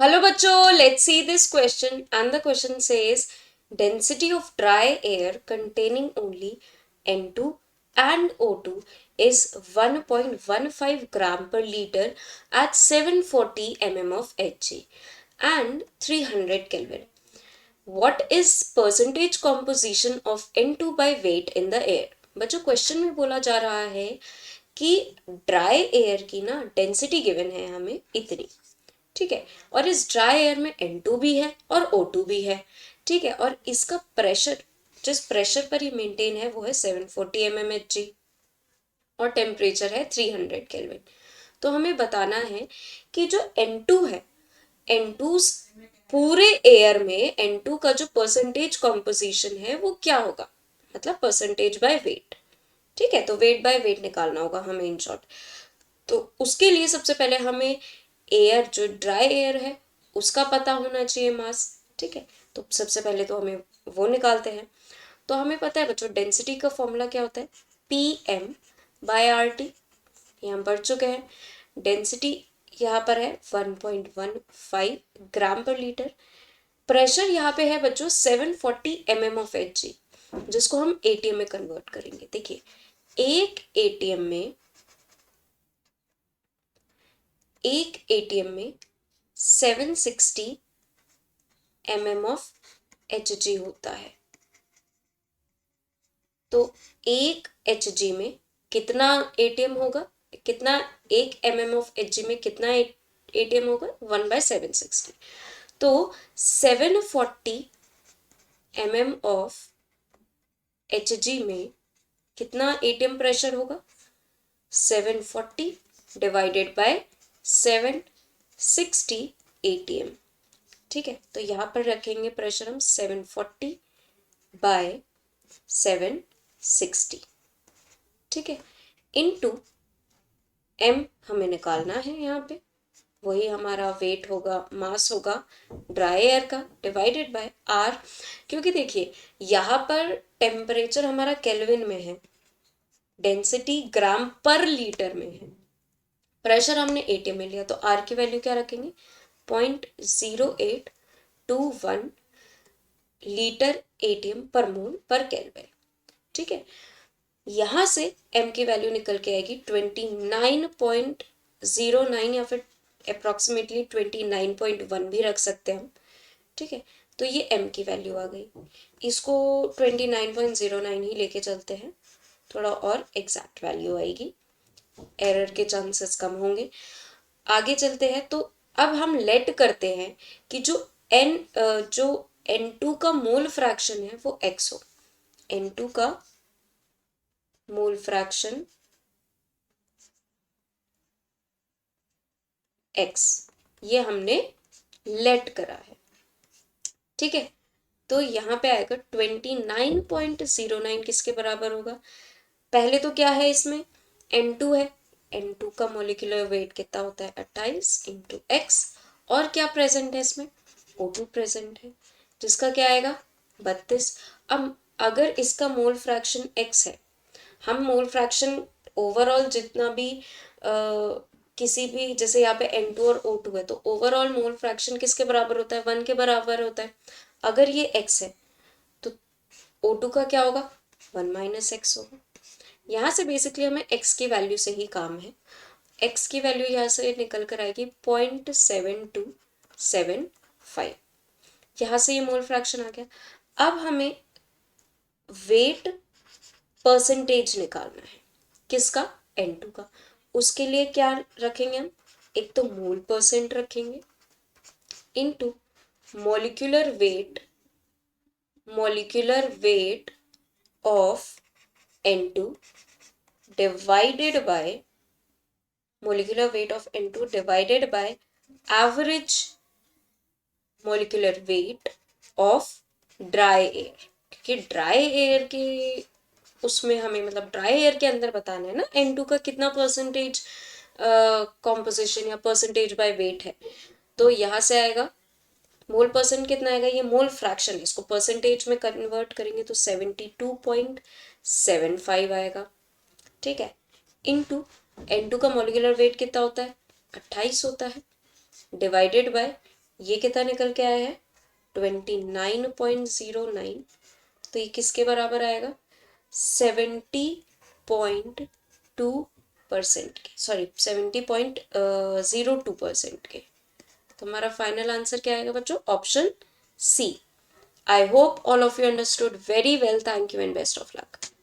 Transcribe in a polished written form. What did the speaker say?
Hello bachcho, let's see this question, and the question says density of dry air containing only N2 and O2 is 1.15 gram per liter at 740 mm of Hg and 300 Kelvin. What is percentage composition of N2 by weight in the air? बच्चों question में बोला जा रहा है कि dry air की ना density given है हमें इतनी, ठीक है, और इस ड्राई एयर में N2 भी है और O2 भी है, ठीक है, और इसका प्रेशर जिस प्रेशर पर ये मेंटेन है वो है 740 mmHg और टेम्परेचर है 300 केल्विन। तो हमें बताना है कि जो N2 है, N2 पूरे एयर में N2 का जो परसेंटेज कॉम्पोजिशन है वो क्या होगा, मतलब परसेंटेज बाय वेट, ठीक है। तो वेट बाय वेट निकालना होगा हमें इन शॉर्ट। तो उसके लिए सबसे पहले हमें एयर जो ड्राई एयर है उसका पता होना चाहिए मास, ठीक है। तो सबसे पहले तो हमें वो निकालते हैं। तो हमें पता है बच्चों डेंसिटी का फॉर्मूला क्या होता है, PM/RT, ये हम पढ़ चुके हैं। डेंसिटी यहाँ पर है 1.15 ग्राम पर लीटर। प्रेशर यहाँ पे है बच्चों 740 mm ऑफ Hg, जिसको हम ATM में कन्वर्ट करेंगे। देखिए एक एटीएम में 760 mm ऑफ Hg होता है। तो एक Hg में कितना एटीएम होगा, कितना एक mm ऑफ Hg में कितना एटीएम होगा, 1/760। तो 740 mm ऑफ Hg में कितना एटीएम प्रेशर होगा, 740 डिवाइडेड बाय 760 एटीएम, ठीक है। तो यहाँ पर रखेंगे प्रेशर हम 740 बाय 760, ठीक है, इनटू m हमें निकालना है यहाँ पे, वही हमारा वेट होगा, मास होगा ड्राई एयर का, डिवाइडेड बाय r, क्योंकि देखिए यहाँ पर टेम्परेचर हमारा केल्विन में है, डेंसिटी ग्राम पर लीटर में है, प्रेशर हमने एटीएम में लिया, तो r की वैल्यू क्या रखेंगे, 0.0821 लीटर एटीएम पर मोल पर केल्विन, ठीक है। यहां से m की वैल्यू निकल के आएगी 29.09 या फिर अप्रोक्सीमेटली 29.1 भी रख सकते हैं हम, ठीक है। तो ये m की वैल्यू आ गई, इसको 29.09 ही लेके चलते हैं, थोड़ा और एग्जैक्ट वैल्यू आएगी, एरर के चांसेस कम होंगे। आगे चलते हैं, तो अब हम लेट करते हैं कि जो N2 का मोल फ्रैक्शन है वो x हो, N2 का मोल फ्रैक्शन x, ये हमने लेट करा है, ठीक है। तो यहाँ पे आएगा 29.09 किसके बराबर होगा, पहले तो क्या है इसमें N2 है, N2 का मोलिकुलर वेट कितना होता है 28 इंटू x, और क्या प्रेजेंट है इसमें, O2 प्रेजेंट है, जिसका क्या आएगा 32। अब अगर इसका मोल फ्रैक्शन x है, हम मोल फ्रैक्शन ओवरऑल जितना भी किसी भी, जैसे यहाँ पे N2 और O2 है, तो ओवरऑल मोल फ्रैक्शन किसके बराबर होता है, 1 के बराबर होता है। अगर ये x है तो O2 का क्या होगा, 1 माइनस एक्स होगा। यहाँ से बेसिकली हमें x की वैल्यू से ही काम है, x की वैल्यू यहाँ से निकल कर आएगी 0.7275, यहाँ से ये मोल फ्रैक्शन आ गया। अब हमें वेट परसेंटेज निकालना है, किसका, N2 का। उसके लिए क्या रखेंगे हम, एक तो मोल परसेंट रखेंगे into molecular weight of N2 divided by molecular weight of N2 divided by average molecular weight of dry air, क्योंकि ड्राई एयर के उसमें हमें मतलब ड्राई एयर के अंदर बताना है ना N2 का कितना परसेंटेज कॉम्पोजिशन या परसेंटेज बाय वेट है। तो यहाँ से आएगा मोल परसेंट कितना आएगा, ये मोल फ्रैक्शन है, इसको परसेंटेज में कन्वर्ट करेंगे तो 72.75 आएगा, ठीक है, इनटू N2 का मोलिकुलर वेट कितना होता है 28 होता है, डिवाइडेड बाय ये कितना निकल के आया है 29.09, तो ये किसके बराबर आएगा 70.2% के, सॉरी 70.02% के। तो हमारा फाइनल आंसर क्या आएगा बच्चों, option C. I hope all of you understood very well. Thank you and best of luck.